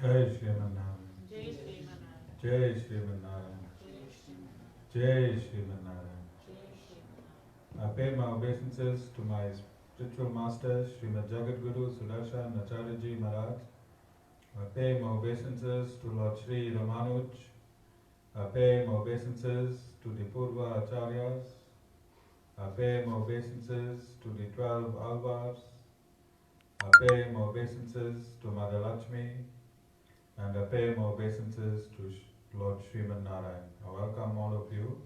Jai Sriman Narayan. Jai Sriman Narayan. Jai Sriman Narayan. I pay my obeisances to my spiritual master, Srimad Jagadguru Sudarshan Acharyaji Maharaj. I pay my obeisances to Lord Sri Ramanuj. I pay my obeisances to the Purva Acharyas. I pay my obeisances to the 12 Alvars. I pay my obeisances to Mother Lakshmi. And I pay my obeisances to Lord Sriman Narayan. I welcome all of you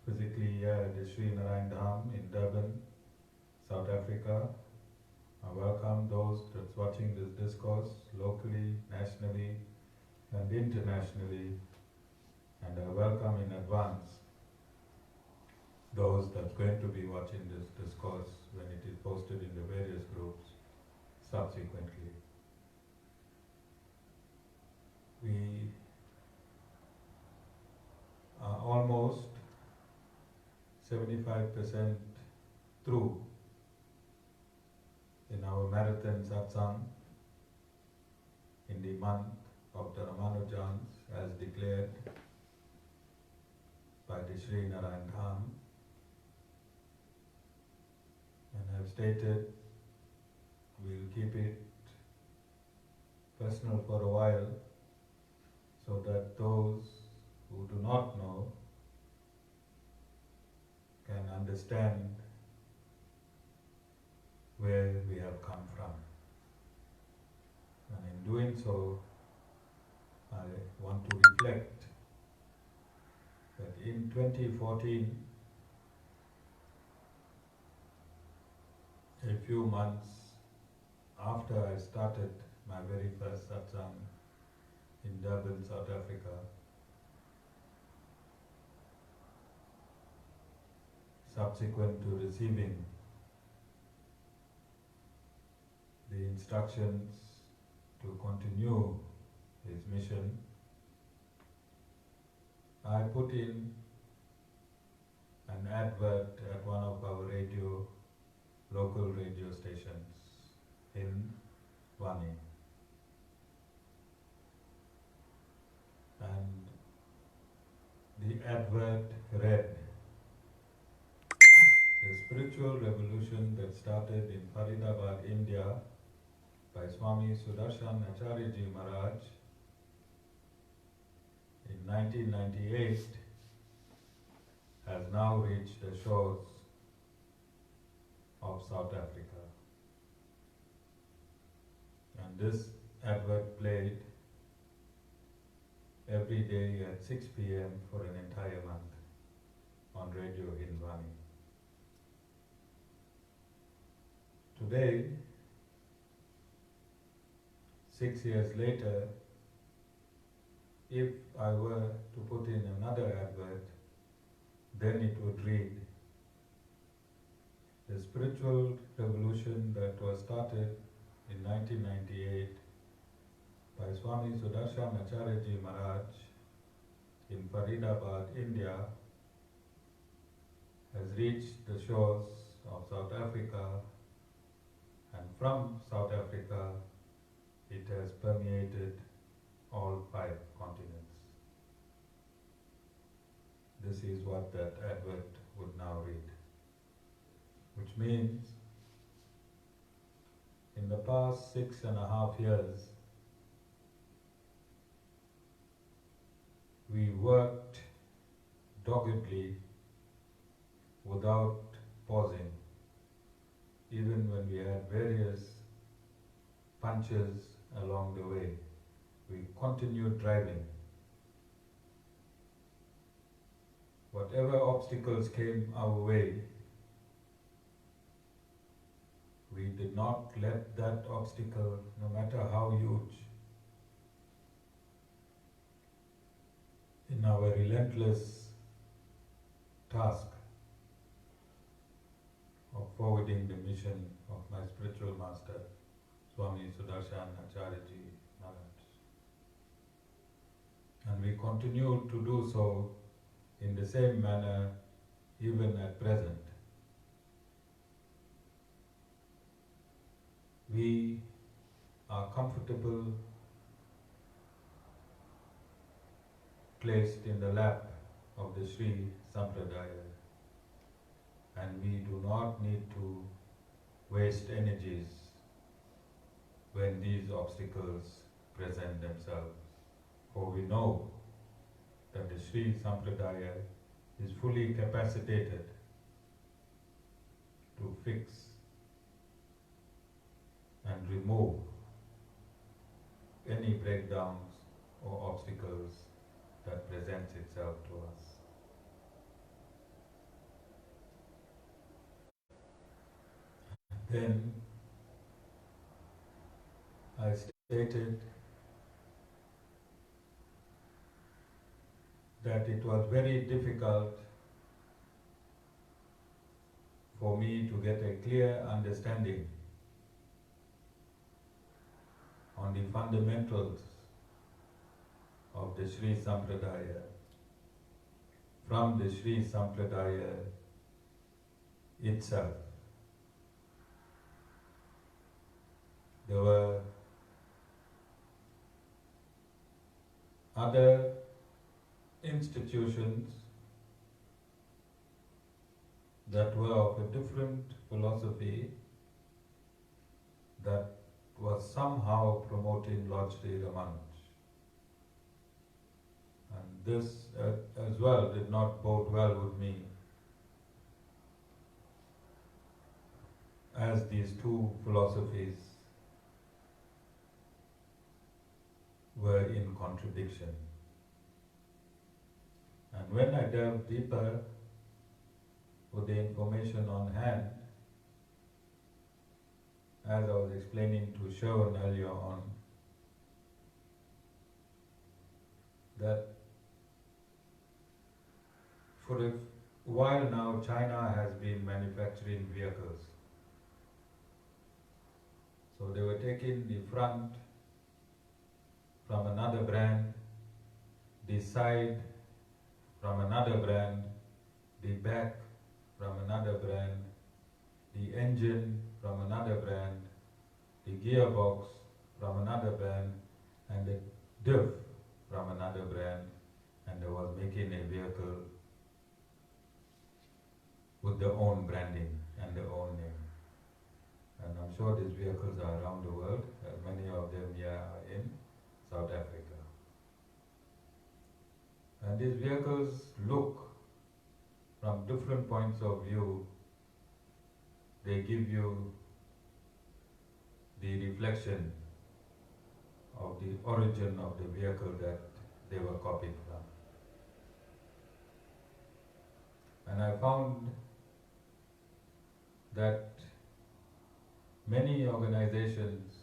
physically here at the Sri Narayan Dham in Durban, South Africa. I welcome those that's watching this discourse locally, nationally, and internationally. And I welcome in advance those that's going to be watching this discourse when it is posted in the various groups subsequently. We are almost 75% through in our marathon Satsang in the month of the Ramanujans as declared by the Sri Narayan Dham. And I've stated we'll keep it personal for a while so that those who do not know can understand where we have come from. And in doing so, I want to reflect that in 2014, a few months after I started my very first satsang in Durban, South Africa, subsequent to receiving the instructions to continue his mission, I put in an advert at one of our local radio stations, Hindvani. And the advert read, "The spiritual revolution that started in Faridabad, India by Swami Sudarshan Acharyaji Maharaj in 1998 has now reached the shores of South Africa." And this advert played every day at 6 p.m. for an entire month on Radio Hindvani. Today, 6 years later, if I were to put in another advert, then it would read, "The spiritual revolution that was started in 1998 by Swami Sudarshan Acharyaji Maharaj in Faridabad, India, has reached the shores of South Africa, and from South Africa it has permeated all 5 continents." This is what that advert would now read. Which means, in the past 6.5 years, we worked doggedly without pausing, even when we had various punches along the way. We continued driving. Whatever obstacles came our way, we did not let that obstacle, no matter how huge, in our relentless task of forwarding the mission of my spiritual master, Swami Sudarshan Acharyaji Maharaj. And we continue to do so in the same manner even at present. We are comfortable placed in the lap of the Sri Sampradaya, and we do not need to waste energies when these obstacles present themselves, for we know that the Sri Sampradaya is fully capacitated to fix and remove any breakdowns or obstacles that presents itself to us. Then I stated that it was very difficult for me to get a clear understanding on the fundamentals of the Sri Sampradaya from the Sri Sampradaya itself. There were other institutions that were of a different philosophy that was somehow promoting Lord Sri Ramanujans. And this as well did not bode well with me, as these two philosophies were in contradiction. And when I delved deeper with the information on hand, as I was explaining to Sherwin earlier on, that for a while now China has been manufacturing vehicles. So they were taking the front from another brand, the side from another brand, the back from another brand, the engine from another brand, the gearbox from another brand, and the diff from another brand, and they was making a vehicle with their own branding and their own name. And I'm sure these vehicles are around the world, many of them here are in South Africa. And these vehicles look from different points of view. They give you the reflection of the origin of the vehicle that they were copied from. And I found that many organizations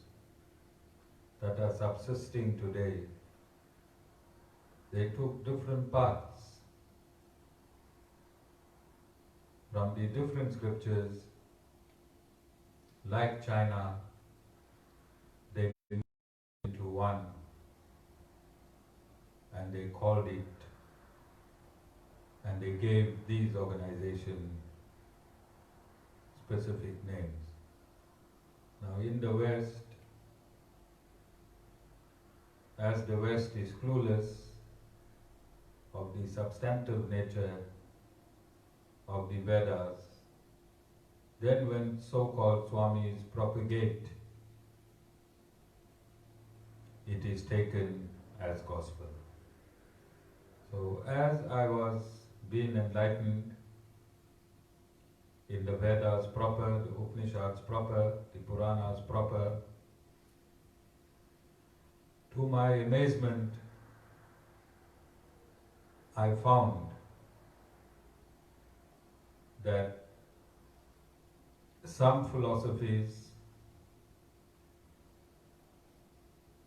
that are subsisting today, they took different paths from the different scriptures. Like China, they moved into one and they called it, and they gave these organizations specific names. Now in the West, as the West is clueless of the substantive nature of the Vedas, then when so-called Swamis propagate, it is taken as gospel. So as I was being enlightened in the Vedas proper, the Upanishads proper, the Puranas proper, to my amazement, I found that some philosophies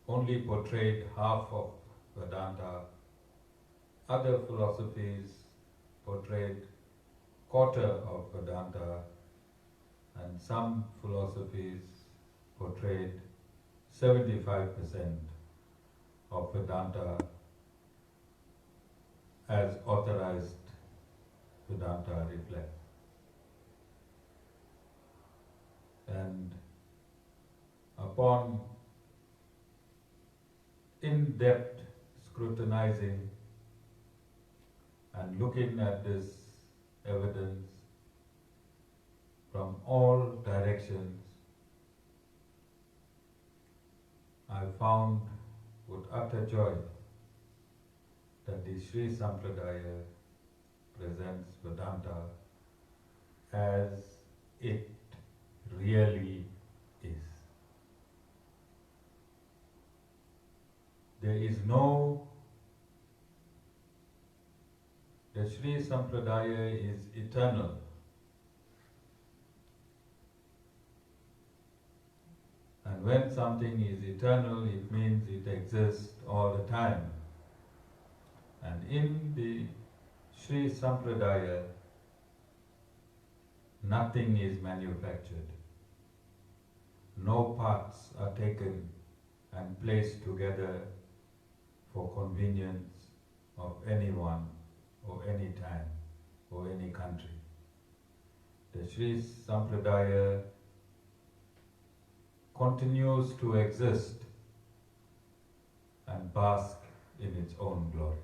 only portrayed half of Vedanta, other philosophies portrayed quarter of Vedanta, and some philosophies portrayed 75% of Vedanta as authorized Vedanta reflects. And upon in-depth scrutinizing And looking at this evidence from all directions, I found with utter joy that the Sri Sampradaya presents Vedanta as it really is. There is no, the Sri Sampradaya is eternal. And when something is eternal, it means it exists all the time. And in the Sri Sampradaya, nothing is manufactured. No parts are taken and placed together for convenience of anyone or any time or any country. The Sri Sampradaya continues to exist and bask in its own glory.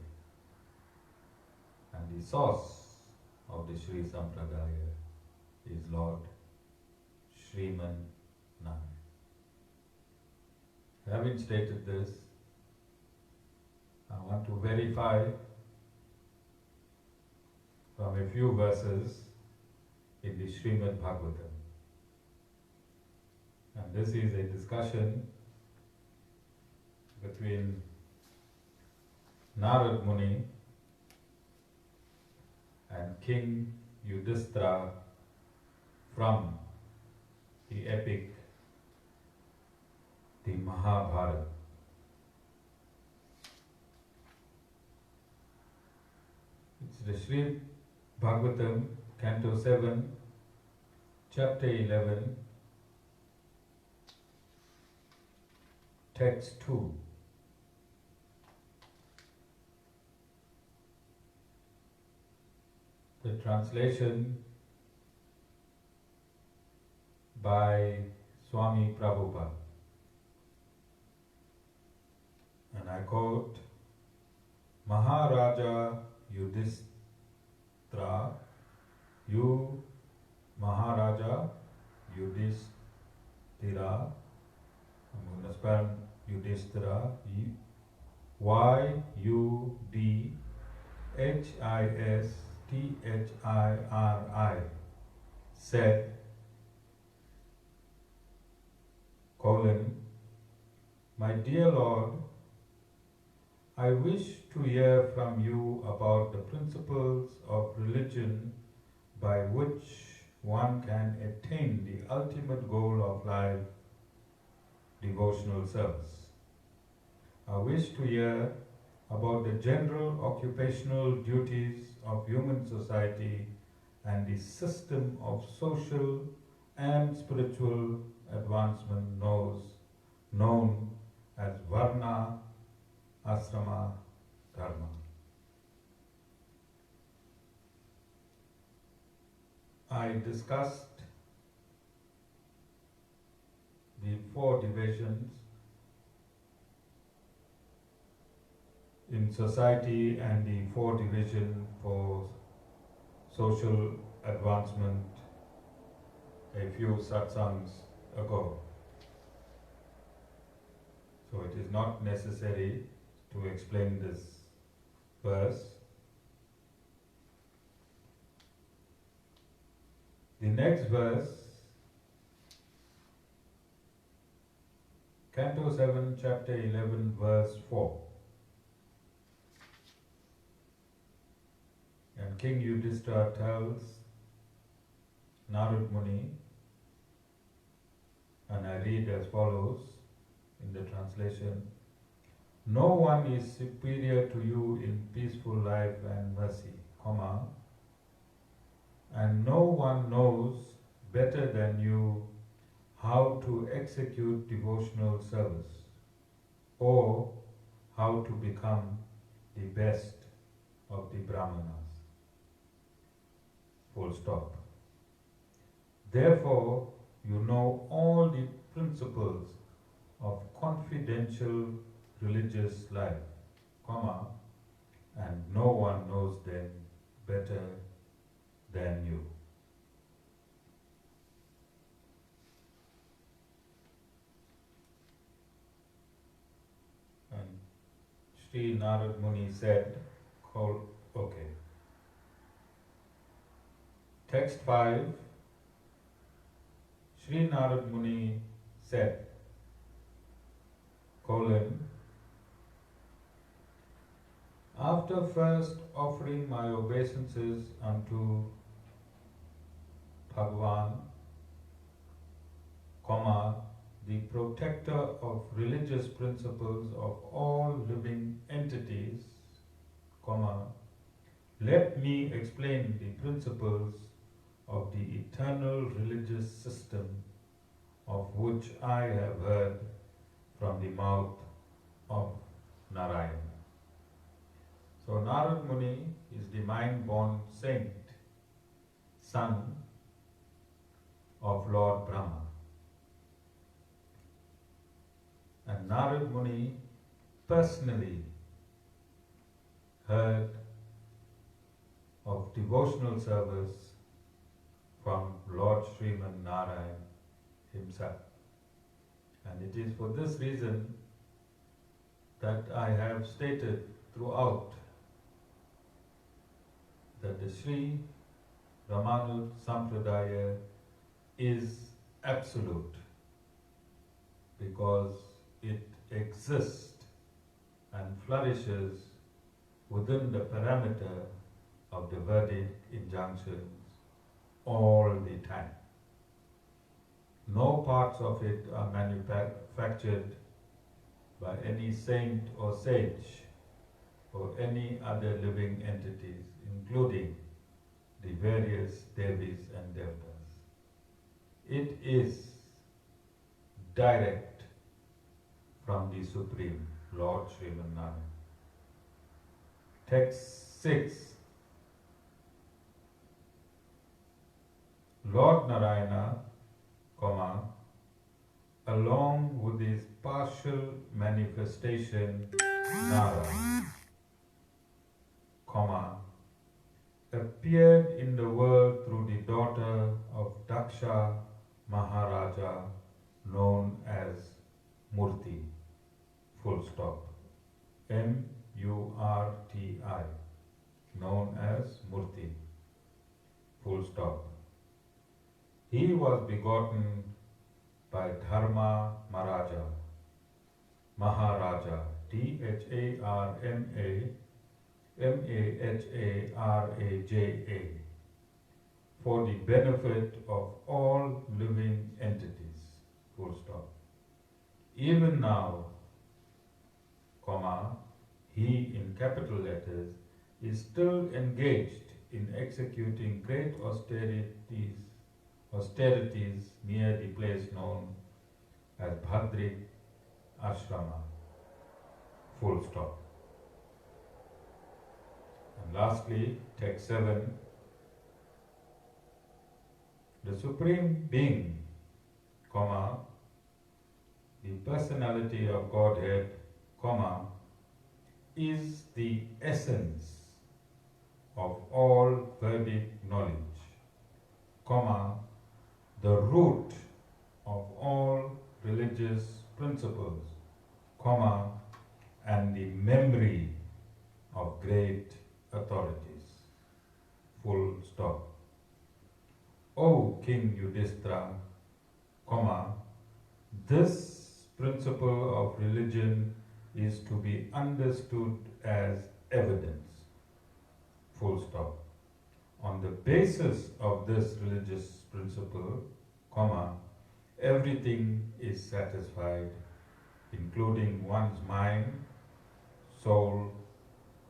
And the source of the Sri Sampradaya is Lord Sriman Narayan. Having stated this, I want to verify from a few verses in the Srimad Bhagavatam. And this is a discussion between Narad Muni and King Yudhishthira from the epic, the Mahabharata. It's the Sri Bhagavatam, Canto 7, Chapter 11, Text 2. The translation by Swami Prabhupada. And I quote, Maharaja Yudhishthira, you Maharaja Yudhishthira, I'm going to spell Yudhishthira, Y-U-D-H-I-S-T-H-I-R-I, said, colon, my dear Lord, I wish to hear from you about the principles of religion by which one can attain the ultimate goal of life, devotional service. I wish to hear about the general occupational duties of human society and the system of social and spiritual advancement known as Varna Asrama Dharma. I discussed the 4 divisions in society and the 4 divisions for social advancement a few satsangs ago. So it is not necessary to explain this verse. The next verse, Canto 7, Chapter 11, verse 4. And King Yudhishthira tells Narad Muni, and I read as follows in the translation, no one is superior to you in peaceful life and mercy, comma, and no one knows better than you how to execute devotional service or how to become the best of the Brahmanas. Full stop. Therefore, you know all the principles of confidential religious life, comma, and no one knows them better than you. And Sri Narayan Muni said, okay. Text 5, Sri Narayan Muni said, after first offering my obeisances unto Bhagavan, the protector of religious principles of all living entities, let me explain the principles of the eternal religious system of which I have heard from the mouth of Narayana. So Narad Muni is the mind-born saint, son of Lord Brahma. And Narad Muni personally heard of devotional service from Lord Sriman Narayan himself. And it is for this reason that I have stated throughout that the Sri Ramanujans Sampradaya is absolute because it exists and flourishes within the parameter of the Vedic injunctions all the time. No parts of it are manufactured by any saint or sage or any other living entities, including the various Devis and Devatas. It is direct from the Supreme Lord Sriman Narayan. Text 6. Lord Narayana, along with his partial manifestation Nara, appeared in the world through the daughter of Daksha Maharaja known as Murti, full stop, M-U-R-T-I, known as Murti, full stop. He was begotten by Dharma Maharaja, D-H-A-R-M-A-M-A-H-A-R-A-J-A, for the benefit of all living entities, full stop. Even now, he in capital letters is still engaged in executing great austerities near the place known as Bhadri Ashrama, full stop. And lastly, text 7, the Supreme Being, the personality of Godhead, is the essence of all Vedic knowledge, the root of all religious principles, and the memory of great authorities, full stop. O King Yudhishthira, this principle of religion is to be understood as evidence, full stop. On the basis of this religious principle, everything is satisfied, including one's mind, soul,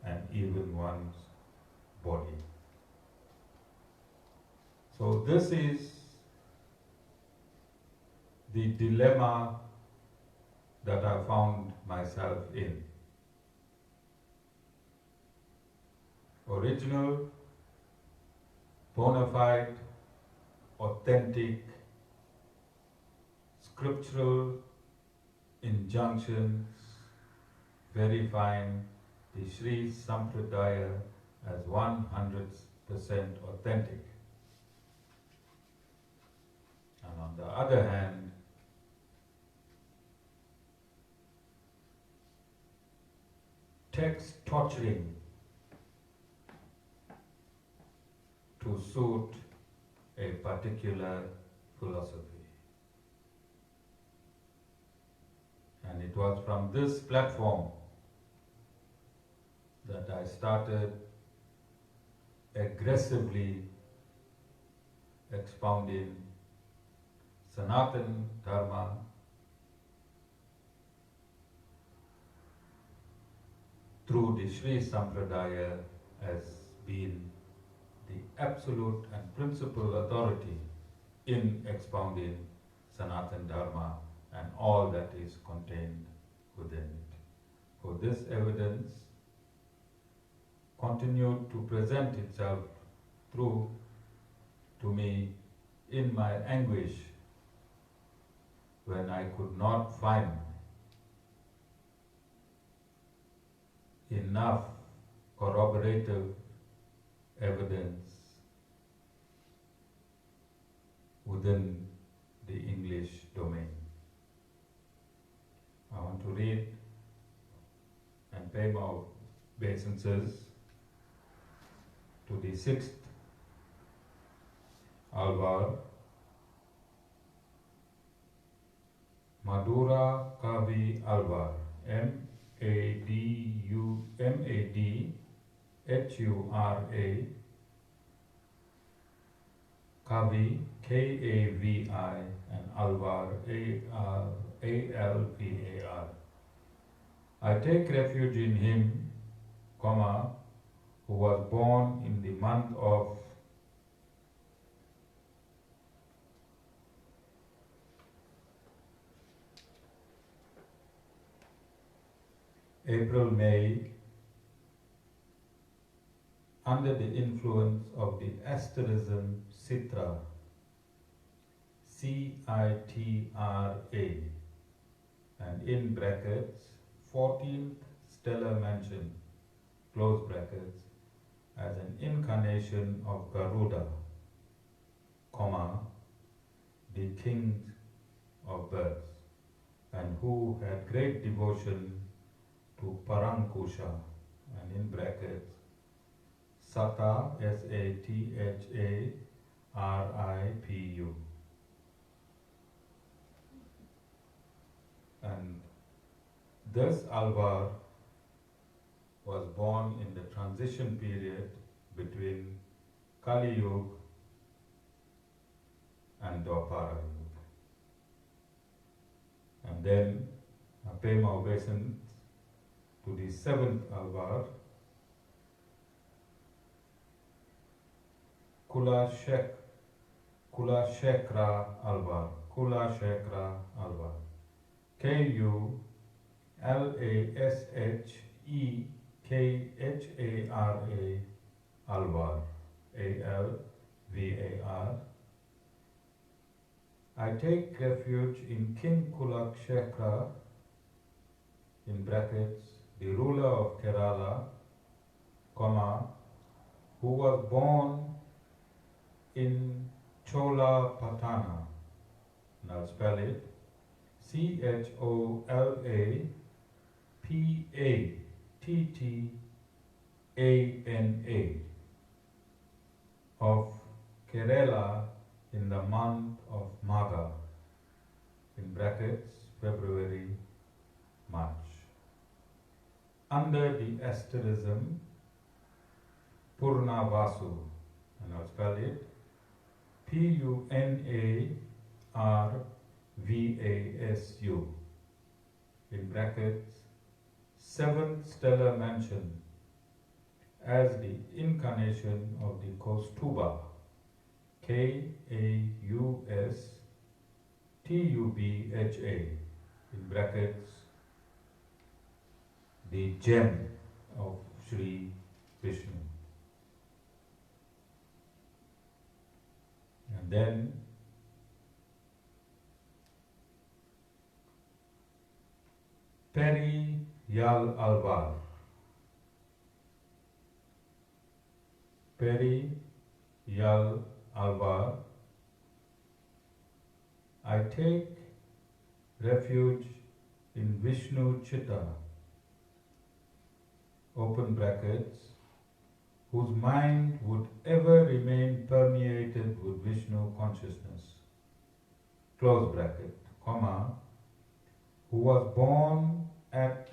and even one's body. So this is the dilemma that I found myself in. Original, bona fide, authentic, scriptural injunctions verifying the Sri Sampradaya as 100% authentic. And on the other hand, text torturing to suit a particular philosophy. And it was from this platform that I started aggressively expounding Sanatana Dharma through the Sri Sampradaya as being the absolute and principal authority in expounding Sanatana Dharma and all that is contained within it. For this evidence continued to present itself through to me in my anguish when I could not find enough corroborative evidence within the English domain. I want to read and pay my obeisances to the sixth Alvar, Madura Kavi Alvar, M-A-D-H-U-R-A, Kavi, K-A-V-I, and Alvar, A-L-V-A-R. I take refuge in him, comma, who was born in the month of April, May, under the influence of the asterism Citra, C-I-T-R-A, and in brackets, 14th stellar mansion, close brackets, as an incarnation of Garuda, comma, the king of birds, and who had great devotion to Parankusha, and in brackets, Sata, S-A-T-H-A-R-I-P-U. And this Alvar was born in the transition period between Kali Yuga and Dwapara Yuga. And then I pay my obeisance to the seventh Alvar, Kulashekra Alvar, K-U-L-A-S-H-E-K-H-A-R-A Alvar, A-L-V-A-R. I take refuge in King Kulashekra, in brackets, the ruler of Kerala, comma, who was born in Cholapatana, and I'll spell it, C-H-O-L-A-P-A-T-T-A-N-A, of Kerala in the month of Magha, in brackets, February, March. Under the asterism Purnavasu, and I'll spell it P-U-N-A-R-V-A-S-U, in brackets, 7th stellar mansion, as the incarnation of the Kaustuba, K-A-U-S-T-U-B-H-A, in brackets, the gem of Sri Vishnu. And then Periyal Alvar, Peri Yal Alvar, I take refuge in Vishnu Chitta, open brackets, whose mind would ever remain permeated with Vishnu consciousness, close bracket, comma, who was born at,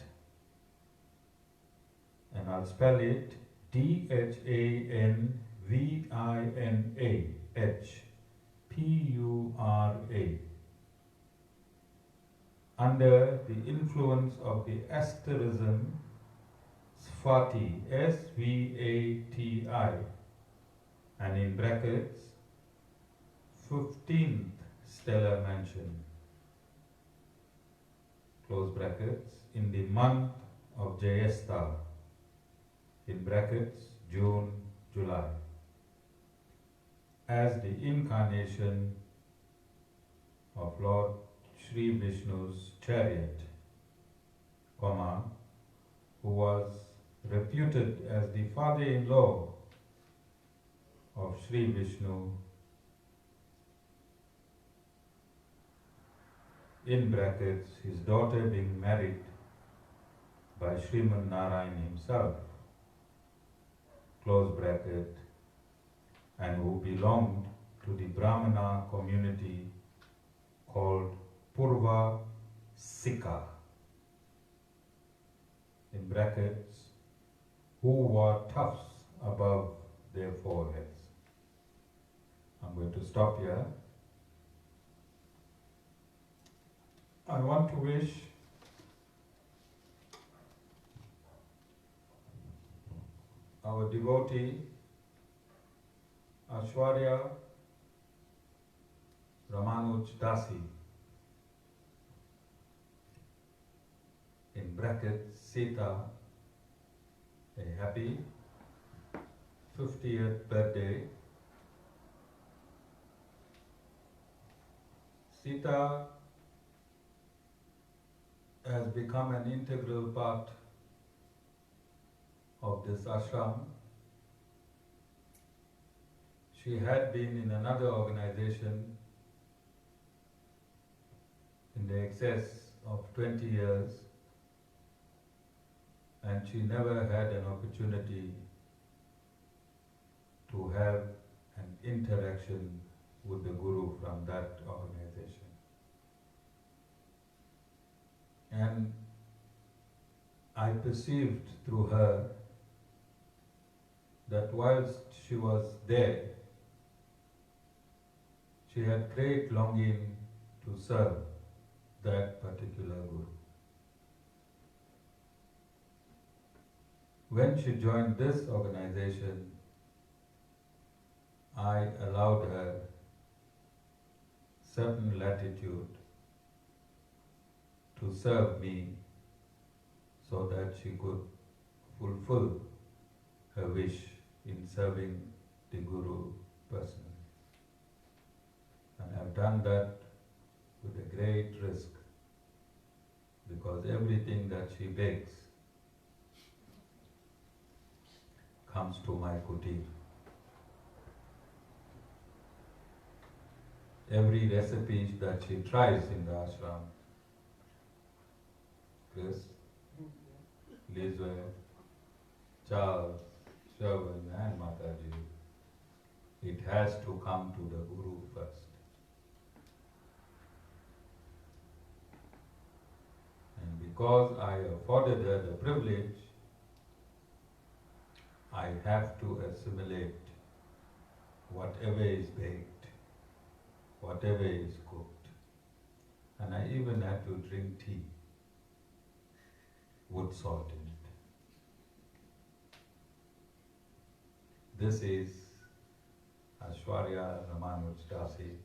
and I'll spell it, DHANVINAH, under the influence of the asterism Svati, S-V-A-T-I, and in brackets, 15th stellar mansion, close brackets, in the month of Jayesta, in brackets, June, July, as the incarnation of Lord Sri Vishnu's chariot, comma, who was reputed as the father-in-law of Sri Vishnu, in brackets, his daughter being married by Sriman Narayan himself, close bracket, and who belonged to the Brahmana community called Purva Sikha, in brackets, who wore tufts above their foreheads. I'm going to stop here. I want to wish our devotee Aishwarya Ramanujans, in brackets Sita, a happy 50th birthday. Sita has become an integral part of this ashram. She had been in another organization in the excess of 20 years, and she never had an opportunity to have an interaction with the Guru from that organization. And I perceived through her that whilst she was there, she had great longing to serve that particular Guru. When she joined this organization, I allowed her certain latitude to serve me so that she could fulfill her wish in serving the Guru personally. And I've done that with a great risk, because everything that she bakes comes to my kuti. Every recipe that she tries in the ashram, Chris, Lizwe, Charles, Sherwin and Mataji, it has to come to the Guru first. And because I afforded her the privilege, I have to assimilate whatever is baked, whatever is cooked. And I even had to drink tea with salt in it. This is Aishwarya Ramanujans.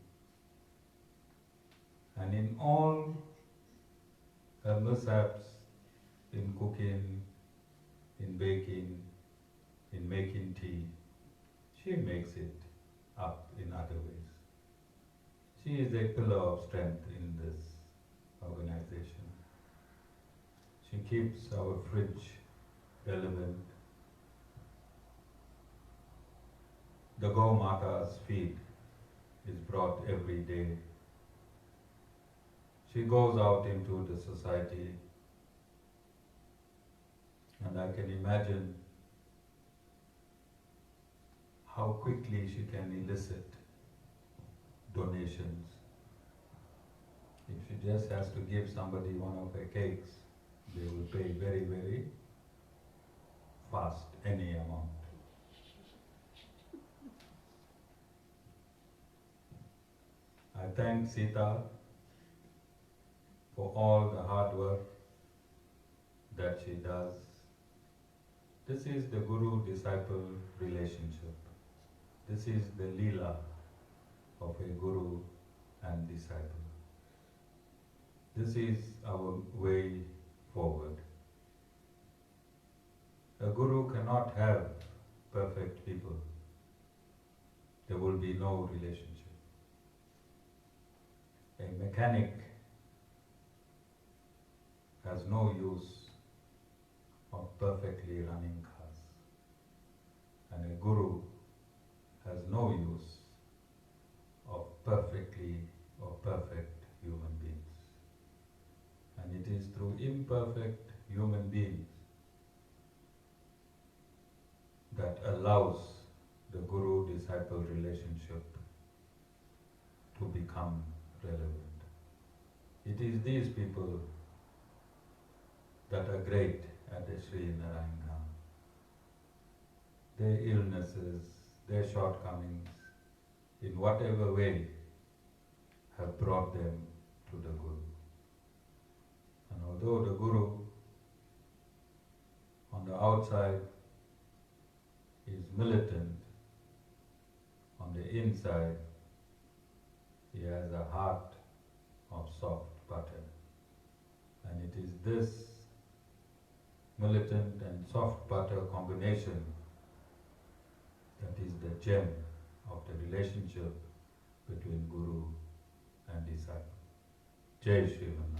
And in all her mishaps in cooking, in baking, in making tea, she makes it up in other ways. She is a pillar of strength in this organization. She keeps our fridge relevant. the Gau Mata's feed is brought every day. She goes out into the society, and I can imagine how quickly she can elicit donations. If she just has to give somebody one of her cakes, they will pay very, very fast, any amount. I thank Sita for all the hard work that she does. This is the guru-disciple relationship. This is the lila of a guru and disciple. This is our way forward. A guru cannot have perfect people. There will be no relationship. A mechanic has no use of perfectly running cars, and a guru has no use of perfectly or perfect human beings. And it is through imperfect human beings that allows the guru-disciple relationship to become relevant. It is these people that are great at the Sri Narayan Dham. Their illnesses, their shortcomings, in whatever way, have brought them to the Guru. And although the Guru on the outside is militant, on the inside he has a heart of soft butter. And it is this militant and soft butter combination that is the gem of the relationship between Guru and disciple. Jai Sri Narayan.